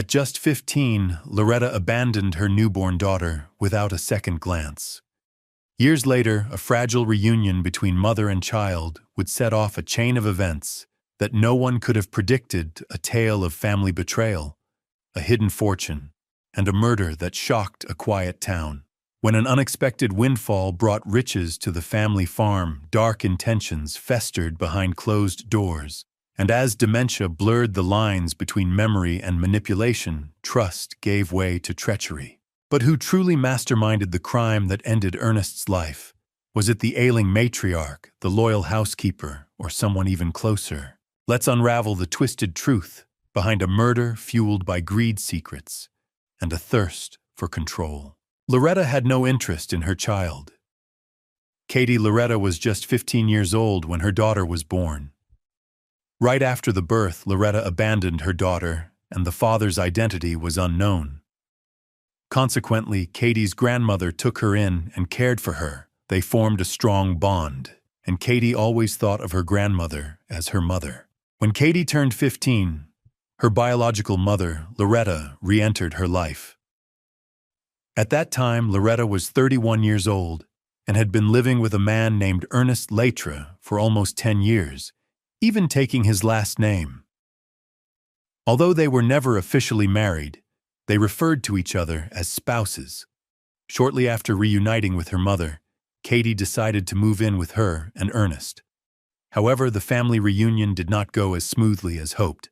At just 15, Loretta abandoned her newborn daughter without a second glance. Years later, a fragile reunion between mother and child would set off a chain of events that no one could have predicted: a tale of family betrayal, a hidden fortune, and a murder that shocked a quiet town. When an unexpected windfall brought riches to the family farm, dark intentions festered behind closed doors. And as dementia blurred the lines between memory and manipulation, trust gave way to treachery. But who truly masterminded the crime that ended Ernest's life? Was it the ailing matriarch, the loyal housekeeper, or someone even closer? Let's unravel the twisted truth behind a murder fueled by greed secrets and a thirst for control. Loretta had no interest in her child. Loretta was just 15 years old when her daughter was born. Right after the birth, Loretta abandoned her daughter, and the father's identity was unknown. Consequently, Katey's grandmother took her in and cared for her. They formed a strong bond, and Katey always thought of her grandmother as her mother. When Katey turned 15, her biological mother, Loretta, re-entered her life. At that time, Loretta was 31 years old and had been living with a man named Ernest Latre for almost 10 years, even taking his last name. Although they were never officially married, they referred to each other as spouses. Shortly after reuniting with her mother, Katey decided to move in with her and Ernest. However, the family reunion did not go as smoothly as hoped.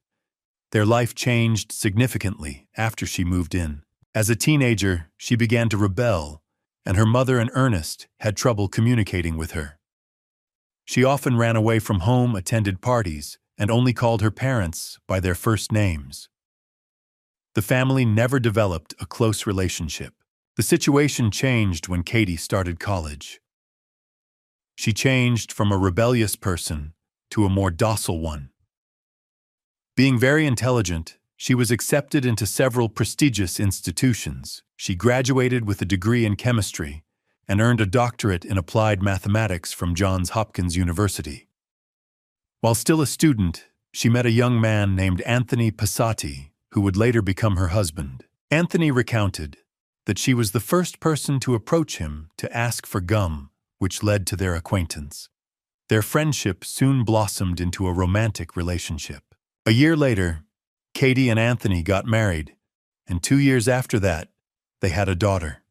Their life changed significantly after she moved in. As a teenager, she began to rebel, and her mother and Ernest had trouble communicating with her. She often ran away from home, attended parties, and only called her parents by their first names. The family never developed a close relationship. The situation changed when Katey started college. She changed from a rebellious person to a more docile one. Being very intelligent, she was accepted into several prestigious institutions. She graduated with a degree in chemistry and earned a doctorate in applied mathematics from Johns Hopkins University. While still a student, she met a young man named Anthony Pasati, who would later become her husband. Anthony recounted that she was the first person to approach him to ask for gum, which led to their acquaintance. Their friendship soon blossomed into a romantic relationship. A year later, Katey and Anthony got married, and 2 years after that, they had a daughter.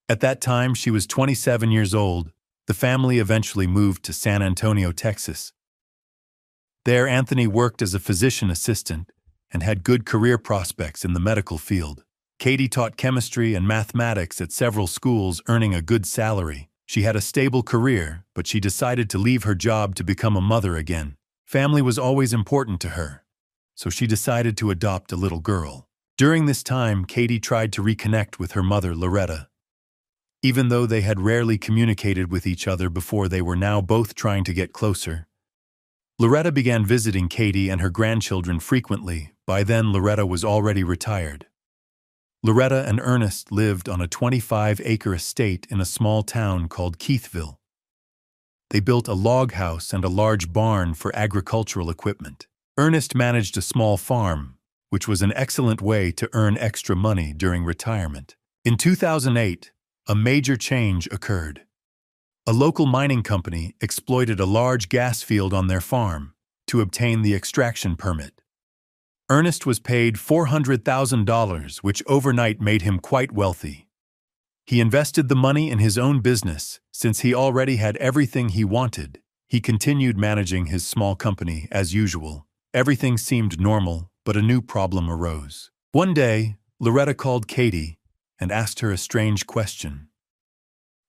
At that time, she was 27 years old. The family eventually moved to San Antonio, Texas. There, Anthony worked as a physician assistant and had good career prospects in the medical field. Katey taught chemistry and mathematics at several schools, earning a good salary. She had a stable career, but she decided to leave her job to become a mother again. Family was always important to her, so she decided to adopt a little girl. During this time, Katey tried to reconnect with her mother, Loretta. Even though they had rarely communicated with each other before, they were now both trying to get closer. Loretta began visiting Katey and her grandchildren frequently. By then, Loretta was already retired. Loretta and Ernest lived on a 25-acre estate in a small town called Keithville. They built a log house and a large barn for agricultural equipment. Ernest managed a small farm, which was an excellent way to earn extra money during retirement. In 2008, a major change occurred. A local mining company exploited a large gas field on their farm to obtain the extraction permit. Ernest was paid $400,000, which overnight made him quite wealthy. He invested the money in his own business. Since he already had everything he wanted, he continued managing his small company as usual. Everything seemed normal, but a new problem arose. One day, Loretta called Katey and asked her a strange question.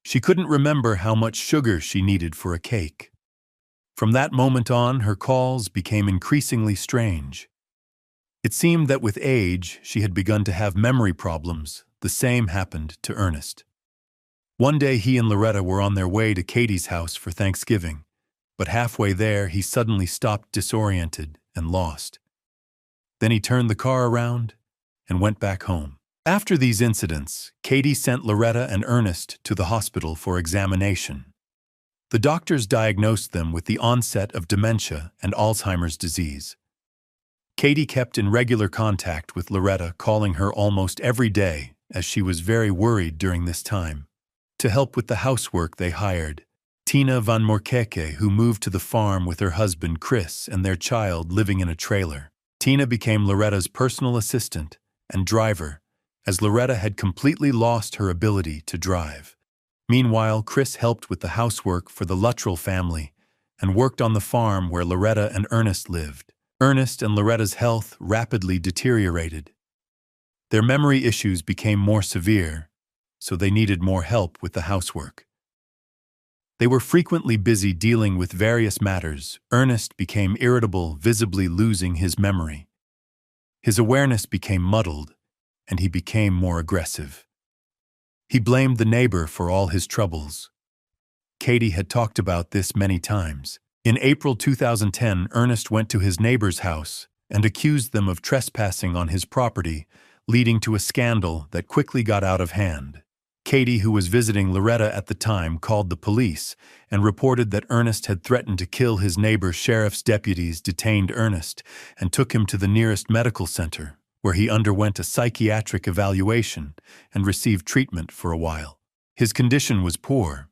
She couldn't remember how much sugar she needed for a cake. From that moment on, her calls became increasingly strange. It seemed that with age, she had begun to have memory problems. The same happened to Ernest. One day, he and Loretta were on their way to Katey's house for Thanksgiving, but halfway there, he suddenly stopped, disoriented and lost. Then he turned the car around and went back home. After these incidents, Katey sent Loretta and Ernest to the hospital for examination. The doctors diagnosed them with the onset of dementia and Alzheimer's disease. Katey kept in regular contact with Loretta, calling her almost every day, as she was very worried during this time. To help with the housework, they hired Tina van Moerkeke, who moved to the farm with her husband Chris and their child living in a trailer. Tina became Loretta's personal assistant and driver, as Loretta had completely lost her ability to drive. Meanwhile, Chris helped with the housework for the Latre family and worked on the farm where Loretta and Ernest lived. Ernest and Loretta's health rapidly deteriorated. Their memory issues became more severe, so they needed more help with the housework. They were frequently busy dealing with various matters. Ernest became irritable, visibly losing his memory. His awareness became muddled, and he became more aggressive. He blamed the neighbor for all his troubles. Katey had talked about this many times. In April 2010, Ernest went to his neighbor's house and accused them of trespassing on his property, leading to a scandal that quickly got out of hand. Katey, who was visiting Loretta at the time, called the police and reported that Ernest had threatened to kill his neighbor. Sheriff's deputies detained Ernest and took him to the nearest medical center, where he underwent a psychiatric evaluation and received treatment for a while. His condition was poor.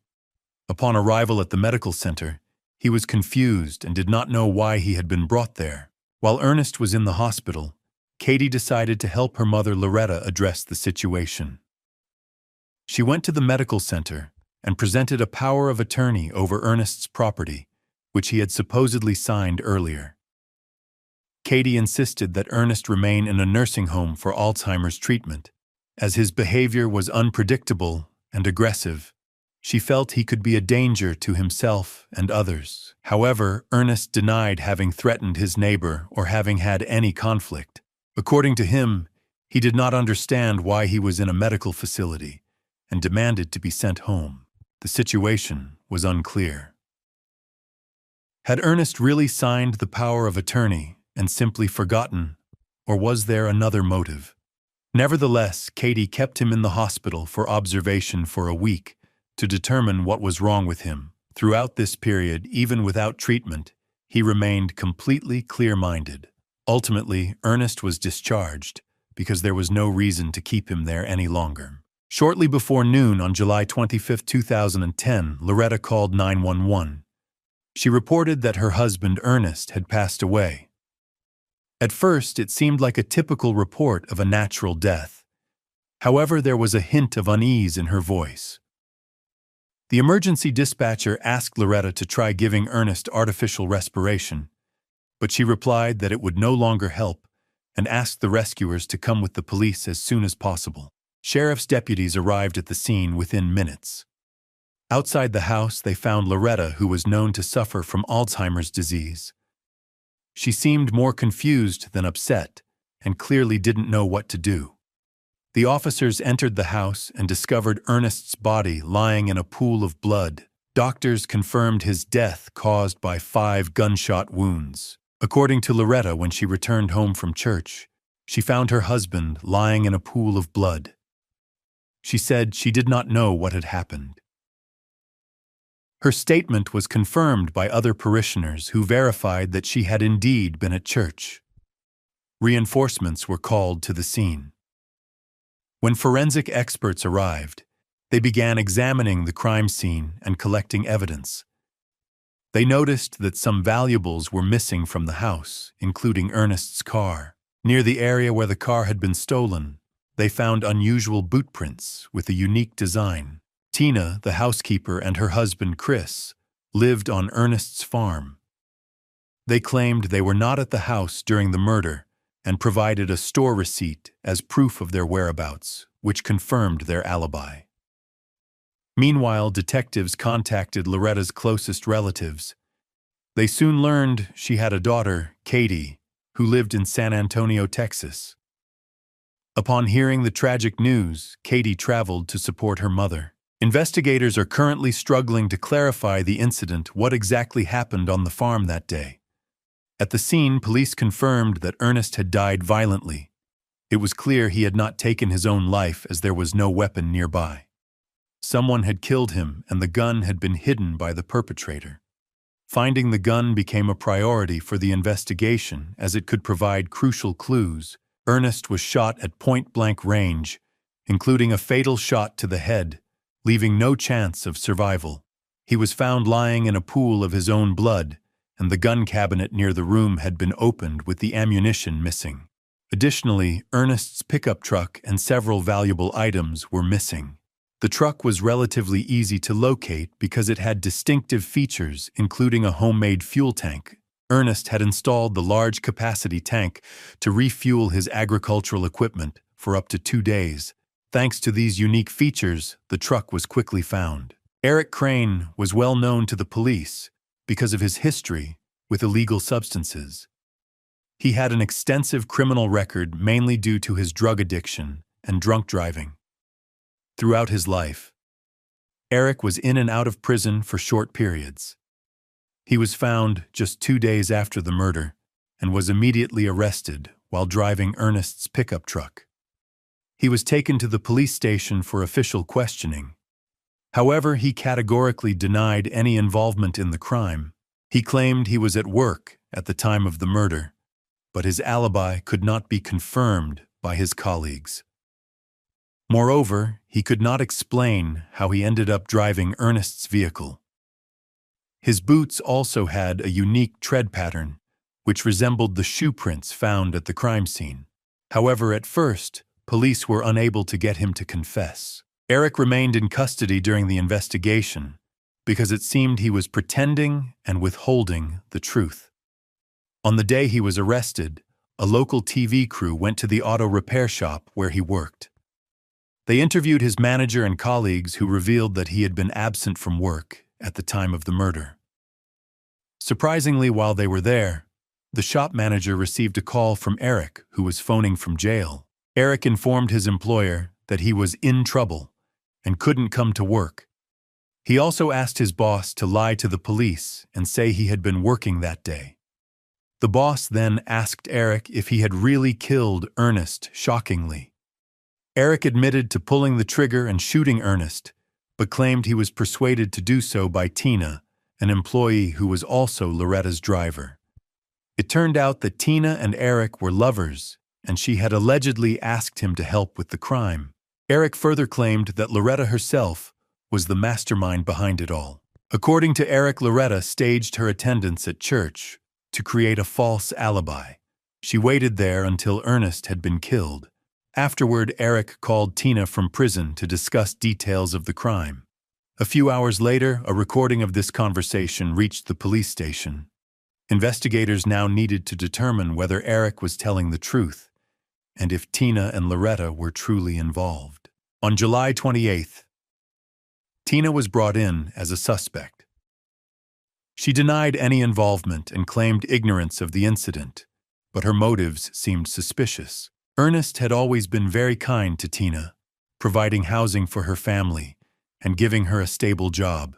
Upon arrival at the medical center, he was confused and did not know why he had been brought there. While Ernest was in the hospital, Katey decided to help her mother Loretta address the situation. She went to the medical center and presented a power of attorney over Ernest's property, which he had supposedly signed earlier. Katey insisted that Ernest remain in a nursing home for Alzheimer's treatment, as his behavior was unpredictable and aggressive. She felt he could be a danger to himself and others. However, Ernest denied having threatened his neighbor or having had any conflict. According to him, he did not understand why he was in a medical facility and demanded to be sent home. The situation was unclear. Had Ernest really signed the power of attorney and simply forgotten, or was there another motive? Nevertheless, Katey kept him in the hospital for observation for a week to determine what was wrong with him. Throughout this period, even without treatment, he remained completely clear-minded. Ultimately, Ernest was discharged because there was no reason to keep him there any longer. Shortly before noon on July 25, 2010, Loretta called 911. She reported that her husband, Ernest, had passed away. At first, it seemed like a typical report of a natural death. However, there was a hint of unease in her voice. The emergency dispatcher asked Loretta to try giving Ernest artificial respiration, but she replied that it would no longer help and asked the rescuers to come with the police as soon as possible. Sheriff's deputies arrived at the scene within minutes. Outside the house, they found Loretta, who was known to suffer from Alzheimer's disease. She seemed more confused than upset and clearly didn't know what to do. The officers entered the house and discovered Ernest's body lying in a pool of blood. Doctors confirmed his death caused by 5 gunshot wounds. According to Loretta, when she returned home from church, she found her husband lying in a pool of blood. She said she did not know what had happened. Her statement was confirmed by other parishioners who verified that she had indeed been at church. Reinforcements were called to the scene. When forensic experts arrived, they began examining the crime scene and collecting evidence. They noticed that some valuables were missing from the house, including Ernest's car. Near the area where the car had been stolen, they found unusual boot prints with a unique design. Tina, the housekeeper, and her husband Chris lived on Ernest's farm. They claimed they were not at the house during the murder and provided a store receipt as proof of their whereabouts, which confirmed their alibi. Meanwhile, detectives contacted Loretta's closest relatives. They soon learned she had a daughter, Katey, who lived in San Antonio, Texas. Upon hearing the tragic news, Katey traveled to support her mother. Investigators are currently struggling to clarify the incident, what exactly happened on the farm that day. At the scene, police confirmed that Ernest had died violently. It was clear he had not taken his own life as there was no weapon nearby. Someone had killed him and the gun had been hidden by the perpetrator. Finding the gun became a priority for the investigation as it could provide crucial clues. Ernest was shot at point-blank range, including a fatal shot to the head, leaving no chance of survival. He was found lying in a pool of his own blood, and the gun cabinet near the room had been opened with the ammunition missing. Additionally, Ernest's pickup truck and several valuable items were missing. The truck was relatively easy to locate because it had distinctive features, including a homemade fuel tank. Ernest had installed the large capacity tank to refuel his agricultural equipment for up to 2 days. Thanks to these unique features, the truck was quickly found. Eric Crane was well known to the police because of his history with illegal substances. He had an extensive criminal record mainly due to his drug addiction and drunk driving. Throughout his life, Eric was in and out of prison for short periods. He was found just 2 days after the murder and was immediately arrested while driving Ernest's pickup truck. He was taken to the police station for official questioning. However, he categorically denied any involvement in the crime. He claimed he was at work at the time of the murder, but his alibi could not be confirmed by his colleagues. Moreover, he could not explain how he ended up driving Ernest's vehicle. His boots also had a unique tread pattern, which resembled the shoe prints found at the crime scene. However, at first, police were unable to get him to confess. Eric remained in custody during the investigation because it seemed he was pretending and withholding the truth. On the day he was arrested, a local TV crew went to the auto repair shop where he worked. They interviewed his manager and colleagues who revealed that he had been absent from work at the time of the murder. Surprisingly, while they were there, the shop manager received a call from Eric, who was phoning from jail. Eric informed his employer that he was in trouble and couldn't come to work. He also asked his boss to lie to the police and say he had been working that day. The boss then asked Eric if he had really killed Ernest, shockingly. Eric admitted to pulling the trigger and shooting Ernest, but claimed he was persuaded to do so by Tina, an employee who was also Loretta's driver. It turned out that Tina and Eric were lovers, and she had allegedly asked him to help with the crime. Eric further claimed that Loretta herself was the mastermind behind it all. According to Eric, Loretta staged her attendance at church to create a false alibi. She waited there until Ernest had been killed. Afterward, Eric called Tina from prison to discuss details of the crime. A few hours later, a recording of this conversation reached the police station. Investigators now needed to determine whether Eric was telling the truth and if Tina and Loretta were truly involved. On July 28th, Tina was brought in as a suspect. She denied any involvement and claimed ignorance of the incident, but her motives seemed suspicious. Ernest had always been very kind to Tina, providing housing for her family and giving her a stable job.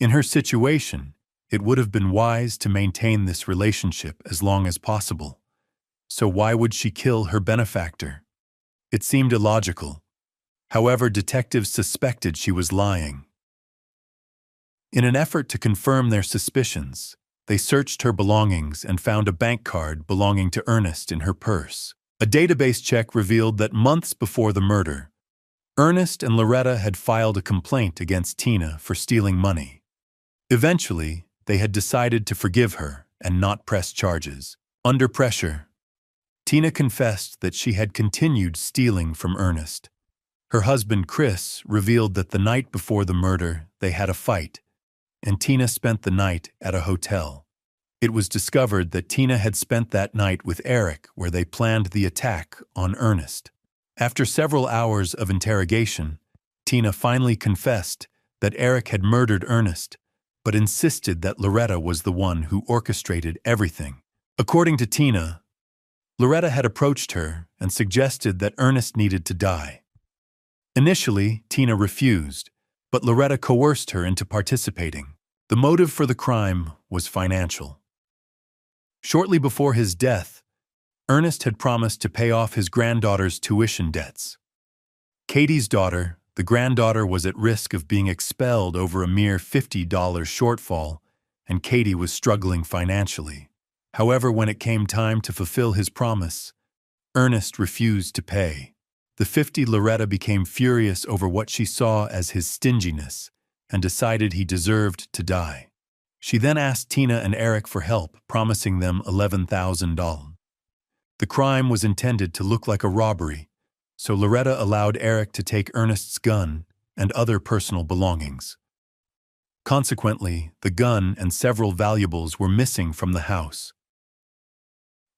In her situation, it would have been wise to maintain this relationship as long as possible. So why would she kill her benefactor? It seemed illogical. However, detectives suspected she was lying. In an effort to confirm their suspicions, they searched her belongings and found a bank card belonging to Ernest in her purse. A database check revealed that months before the murder, Ernest and Loretta had filed a complaint against Tina for stealing money. Eventually, they had decided to forgive her and not press charges. Under pressure, Tina confessed that she had continued stealing from Ernest. Her husband, Chris, revealed that the night before the murder, they had a fight, and Tina spent the night at a hotel. It was discovered that Tina had spent that night with Eric, where they planned the attack on Ernest. After several hours of interrogation, Tina finally confessed that Eric had murdered Ernest, but insisted that Loretta was the one who orchestrated everything. According to Tina, Loretta had approached her and suggested that Ernest needed to die. Initially, Tina refused, but Loretta coerced her into participating. The motive for the crime was financial. Shortly before his death, Ernest had promised to pay off his granddaughter's tuition debts. Katey's daughter, the granddaughter, was at risk of being expelled over a mere $50 shortfall and Katey was struggling financially. However, when it came time to fulfill his promise, Ernest refused to pay. The 50 Loretta became furious over what she saw as his stinginess and decided he deserved to die. She then asked Tina and Eric for help, promising them $11,000. The crime was intended to look like a robbery, so Loretta allowed Eric to take Ernest's gun and other personal belongings. Consequently, the gun and several valuables were missing from the house.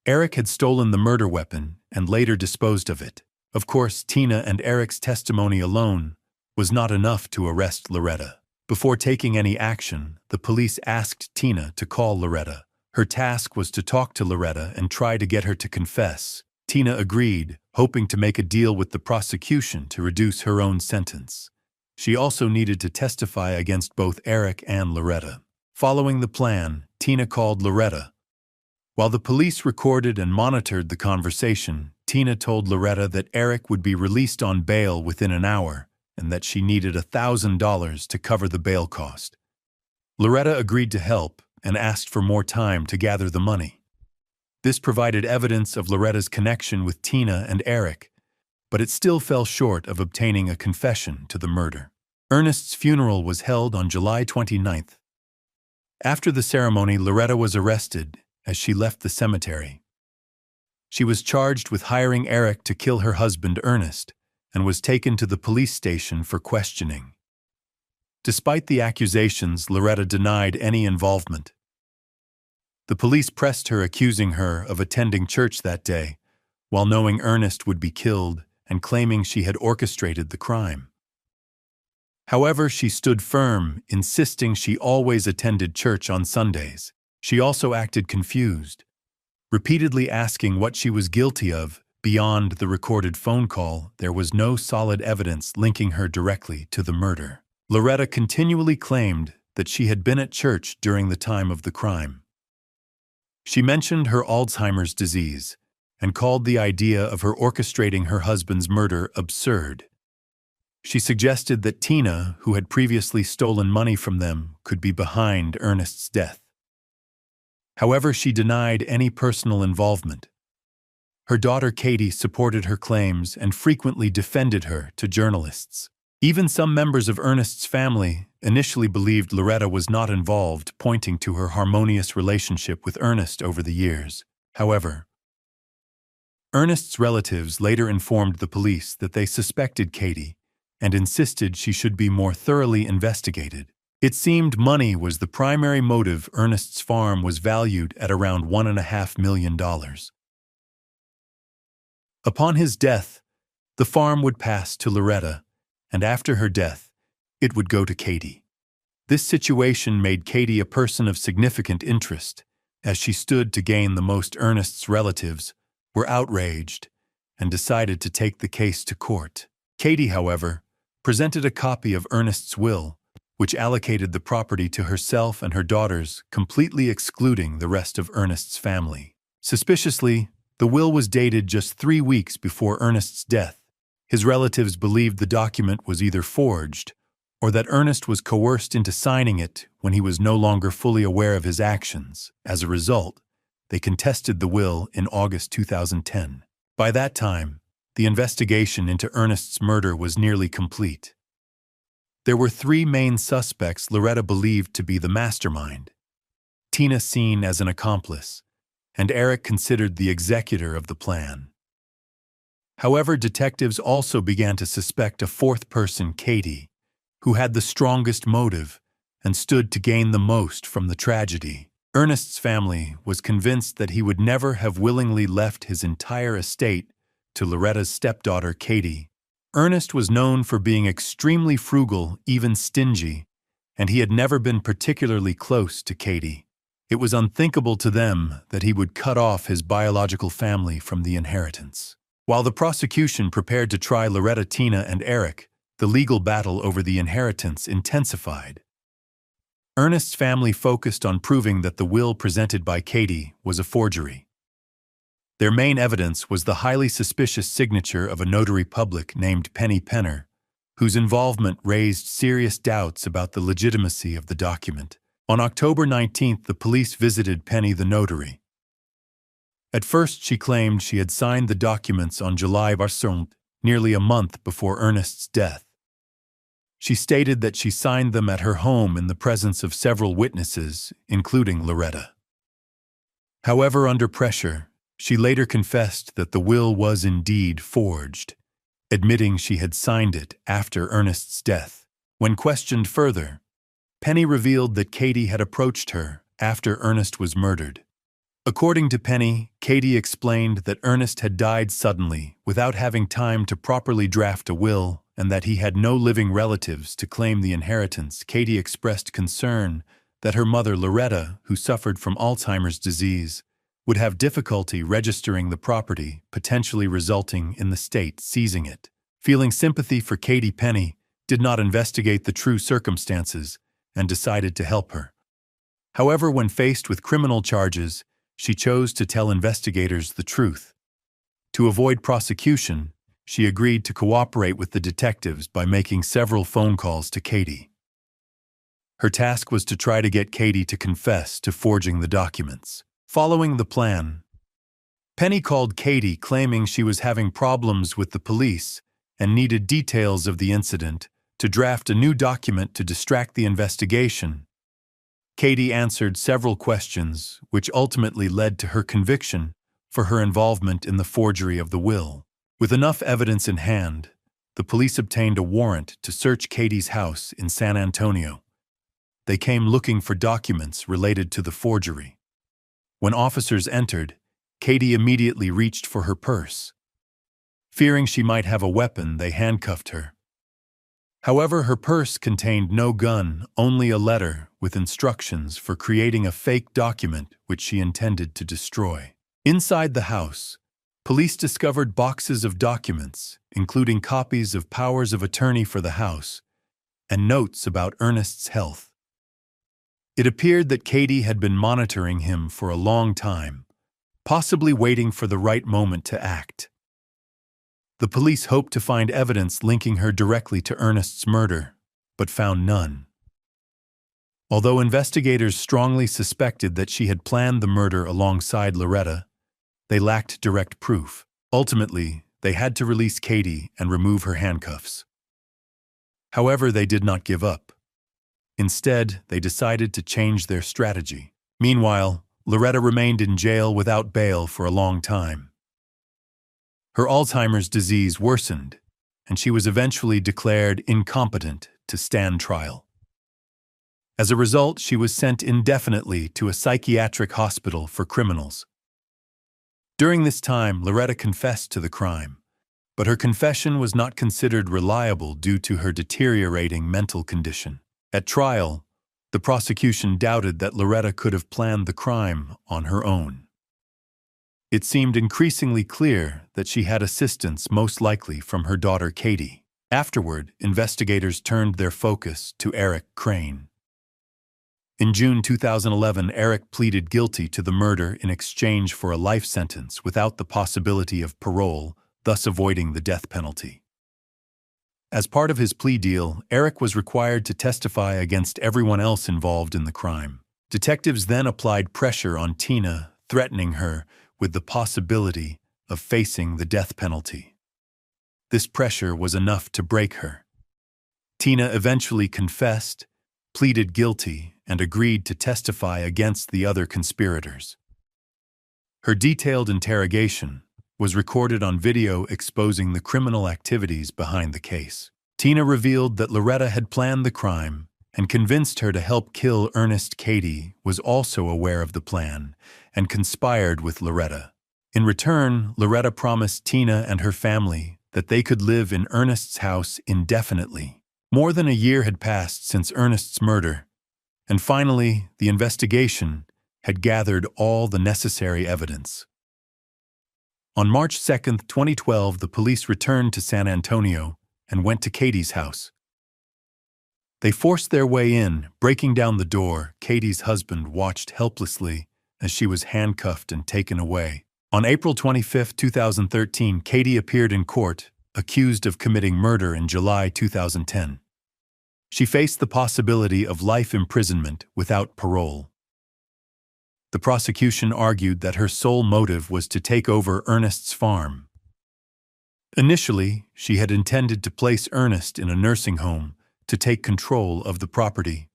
Eric had stolen the murder weapon and later disposed of it. Of course, Tina and Eric's testimony alone was not enough to arrest Loretta. Before taking any action, the police asked Tina to call Loretta. Her task was to talk to Loretta and try to get her to confess. Tina agreed, hoping to make a deal with the prosecution to reduce her own sentence. She also needed to testify against both Eric and Loretta. Following the plan, Tina called Loretta. While the police recorded and monitored the conversation, Tina told Loretta that Eric would be released on bail within an hour and that she needed $1,000 to cover the bail cost. Loretta agreed to help and asked for more time to gather the money. This provided evidence of Loretta's connection with Tina and Eric, but it still fell short of obtaining a confession to the murder. Ernest's funeral was held on July 29th. After the ceremony, Loretta was arrested as she left the cemetery. She was charged with hiring Eric to kill her husband, Ernest, and was taken to the police station for questioning. Despite the accusations, Loretta denied any involvement. The police pressed her, accusing her of attending church that day, while knowing Ernest would be killed and claiming she had orchestrated the crime. However, she stood firm, insisting she always attended church on Sundays. She also acted confused, repeatedly asking what she was guilty of. Beyond the recorded phone call, there was no solid evidence linking her directly to the murder. Loretta continually claimed that she had been at church during the time of the crime. She mentioned her Alzheimer's disease and called the idea of her orchestrating her husband's murder absurd. She suggested that Tina, who had previously stolen money from them, could be behind Ernest's death. However, she denied any personal involvement. Her daughter Katey supported her claims and frequently defended her to journalists. Even some members of Ernest's family initially believed Loretta was not involved, pointing to her harmonious relationship with Ernest over the years. However, Ernest's relatives later informed the police that they suspected Katey and insisted she should be more thoroughly investigated. It seemed money was the primary motive. Ernest's farm was valued at around $1.5 million. Upon his death, the farm would pass to Loretta, and after her death, it would go to Katey. This situation made Katey a person of significant interest, as she stood to gain the most. Ernest's relatives were outraged and decided to take the case to court. Katey, however, presented a copy of Ernest's will, which allocated the property to herself and her daughters, completely excluding the rest of Ernest's family. Suspiciously, the will was dated just 3 weeks before Ernest's death. His relatives believed the document was either forged or that Ernest was coerced into signing it when he was no longer fully aware of his actions. As a result, they contested the will in August 2010. By that time, the investigation into Ernest's murder was nearly complete. There were 3 main suspects Loretta believed to be the mastermind: Tina seen as an accomplice, and Eric considered the executor of the plan. However, detectives also began to suspect a 4th person, Katey, who had the strongest motive and stood to gain the most from the tragedy. Ernest's family was convinced that he would never have willingly left his entire estate to Loretta's stepdaughter, Katey. Ernest was known for being extremely frugal, even stingy, and he had never been particularly close to Katey. It was unthinkable to them that he would cut off his biological family from the inheritance. While the prosecution prepared to try Loretta, Tina, and Eric, the legal battle over the inheritance intensified. Ernest's family focused on proving that the will presented by Katey was a forgery. Their main evidence was the highly suspicious signature of a notary public named Penny Penner, whose involvement raised serious doubts about the legitimacy of the document. On October 19th, the police visited Penny the notary. At first, she claimed she had signed the documents on July 1st, nearly a month before Ernest's death. She stated that she signed them at her home in the presence of several witnesses, including Loretta. However, under pressure, she later confessed that the will was indeed forged, admitting she had signed it after Ernest's death. When questioned further, Penny revealed that Katey had approached her after Ernest was murdered. According to Penny, Katey explained that Ernest had died suddenly without having time to properly draft a will and that he had no living relatives to claim the inheritance. Katey expressed concern that her mother Loretta, who suffered from Alzheimer's disease, would have difficulty registering the property, potentially resulting in the state seizing it. Feeling sympathy for Katey, Penny did not investigate the true circumstances and decided to help her. However, when faced with criminal charges, she chose to tell investigators the truth. To avoid prosecution, she agreed to cooperate with the detectives by making several phone calls to Katey. Her task was to try to get Katey to confess to forging the documents. Following the plan, Penny called Katey claiming she was having problems with the police and needed details of the incident to draft a new document to distract the investigation. Katey answered several questions, which ultimately led to her conviction for her involvement in the forgery of the will. With enough evidence in hand, the police obtained a warrant to search Katey's house in San Antonio. They came looking for documents related to the forgery. When officers entered, Katey immediately reached for her purse. Fearing she might have a weapon, they handcuffed her. However, her purse contained no gun, only a letter with instructions for creating a fake document which she intended to destroy. Inside the house, police discovered boxes of documents, including copies of powers of attorney for the house and notes about Ernest's health. It appeared that Katey had been monitoring him for a long time, possibly waiting for the right moment to act. The police hoped to find evidence linking her directly to Ernest's murder, but found none. Although investigators strongly suspected that she had planned the murder alongside Loretta, they lacked direct proof. Ultimately, they had to release Katey and remove her handcuffs. However, they did not give up. Instead, they decided to change their strategy. Meanwhile, Loretta remained in jail without bail for a long time. Her Alzheimer's disease worsened, and she was eventually declared incompetent to stand trial. As a result, she was sent indefinitely to a psychiatric hospital for criminals. During this time, Loretta confessed to the crime, but her confession was not considered reliable due to her deteriorating mental condition. At trial, the prosecution doubted that Loretta could have planned the crime on her own. It seemed increasingly clear that she had assistance, most likely from her daughter Katey. Afterward, investigators turned their focus to Eric Crane. In June 2011, Eric pleaded guilty to the murder in exchange for a life sentence without the possibility of parole, thus avoiding the death penalty. As part of his plea deal, Eric was required to testify against everyone else involved in the crime. Detectives then applied pressure on Tina, threatening her with the possibility of facing the death penalty. This pressure was enough to break her. Tina eventually confessed, pleaded guilty, and agreed to testify against the other conspirators. Her detailed interrogation was recorded on video exposing the criminal activities behind the case. Tina revealed that Loretta had planned the crime and convinced her to help kill Ernest. Katey was also aware of the plan and conspired with Loretta. In return, Loretta promised Tina and her family that they could live in Ernest's house indefinitely. More than a year had passed since Ernest's murder, and finally, the investigation had gathered all the necessary evidence. On March 2, 2012, the police returned to San Antonio and went to Katey's house. They forced their way in, breaking down the door. Katey's husband watched helplessly as she was handcuffed and taken away. On April 25, 2013, Katey appeared in court, accused of committing murder in July 2010. She faced the possibility of life imprisonment without parole. The prosecution argued that her sole motive was to take over Ernest's farm. Initially, she had intended to place Ernest in a nursing home to take control of the property.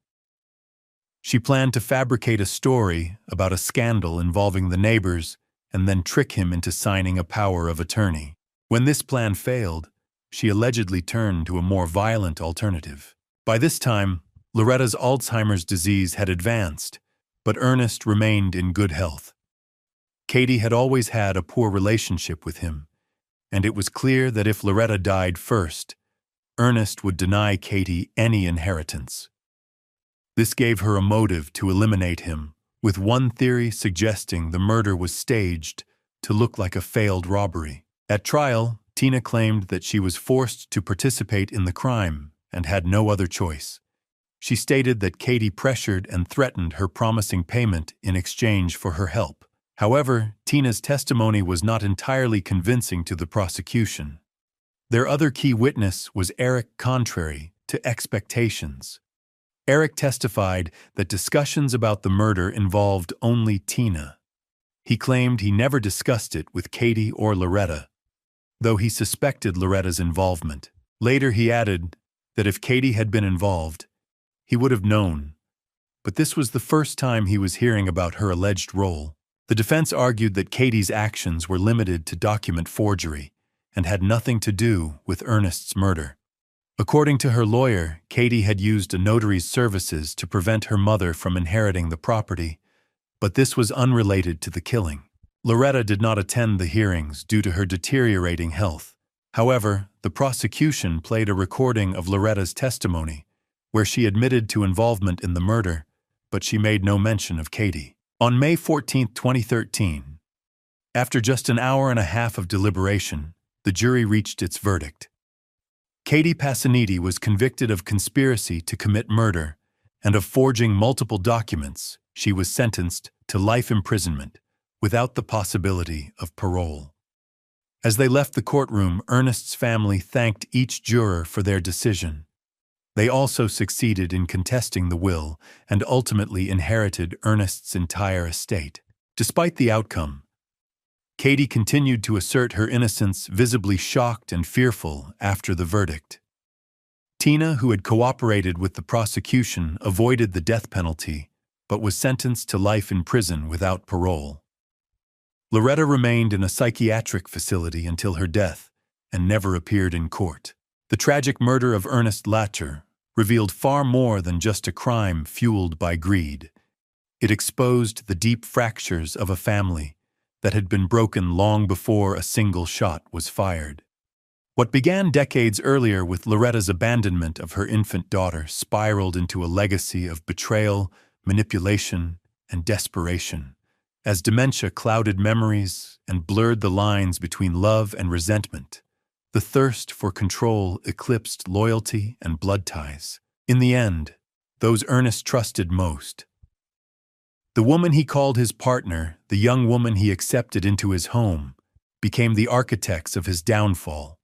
She planned to fabricate a story about a scandal involving the neighbors and then trick him into signing a power of attorney. When this plan failed, she allegedly turned to a more violent alternative. By this time, Loretta's Alzheimer's disease had advanced, but Ernest remained in good health. Katey had always had a poor relationship with him, and it was clear that if Loretta died first, Ernest would deny Katey any inheritance. This gave her a motive to eliminate him, with one theory suggesting the murder was staged to look like a failed robbery. At trial, Tina claimed that she was forced to participate in the crime and had no other choice. She stated that Katey pressured and threatened her, promising payment in exchange for her help. However, Tina's testimony was not entirely convincing to the prosecution. Their other key witness was Eric, contrary to expectations. Eric testified that discussions about the murder involved only Tina. He claimed he never discussed it with Katey or Loretta, though he suspected Loretta's involvement. Later he added that if Katey had been involved, he would have known, but this was the first time he was hearing about her alleged role. The defense argued that Katey's actions were limited to document forgery and had nothing to do with Ernest's murder. According to her lawyer, Katey had used a notary's services to prevent her mother from inheriting the property, but this was unrelated to the killing. Loretta did not attend the hearings due to her deteriorating health. However, the prosecution played a recording of Loretta's testimony, where she admitted to involvement in the murder, but she made no mention of Katey. On May 14, 2013, after just an hour and a half of deliberation, the jury reached its verdict. Katey Passaniti was convicted of conspiracy to commit murder and of forging multiple documents. She was sentenced to life imprisonment without the possibility of parole. As they left the courtroom, Ernest's family thanked each juror for their decision. They also succeeded in contesting the will and ultimately inherited Ernest's entire estate. Despite the outcome, Katey continued to assert her innocence, visibly shocked and fearful after the verdict. Tina, who had cooperated with the prosecution, avoided the death penalty, but was sentenced to life in prison without parole. Loretta remained in a psychiatric facility until her death and never appeared in court. The tragic murder of Ernest Latre revealed far more than just a crime fueled by greed. It exposed the deep fractures of a family that had been broken long before a single shot was fired. What began decades earlier with Loretta's abandonment of her infant daughter spiraled into a legacy of betrayal, manipulation, and desperation. As dementia clouded memories and blurred the lines between love and resentment, the thirst for control eclipsed loyalty and blood ties. In the end, those Ernest trusted most, the woman he called his partner, the young woman he accepted into his home, became the architects of his downfall.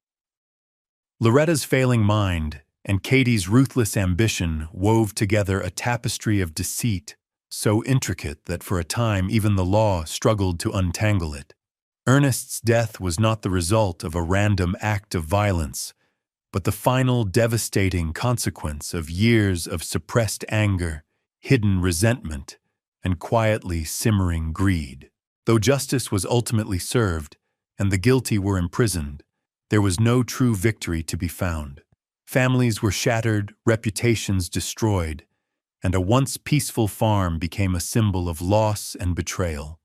Loretta's failing mind and Katey's ruthless ambition wove together a tapestry of deceit so intricate that for a time even the law struggled to untangle it. Ernest's death was not the result of a random act of violence, but the final devastating consequence of years of suppressed anger, hidden resentment, and quietly simmering greed. Though justice was ultimately served and the guilty were imprisoned, there was no true victory to be found. Families were shattered, reputations destroyed, and a once peaceful farm became a symbol of loss and betrayal.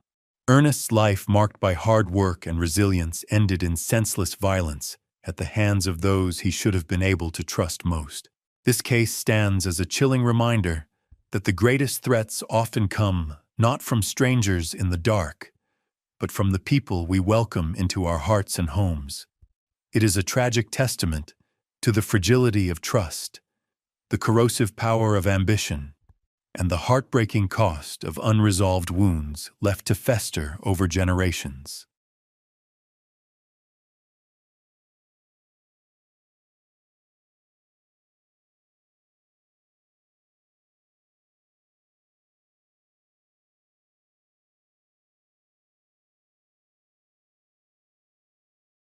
Ernest's life, marked by hard work and resilience, ended in senseless violence at the hands of those he should have been able to trust most. This case stands as a chilling reminder that the greatest threats often come not from strangers in the dark, but from the people we welcome into our hearts and homes. It is a tragic testament to the fragility of trust, the corrosive power of ambition, and the heartbreaking cost of unresolved wounds left to fester over generations.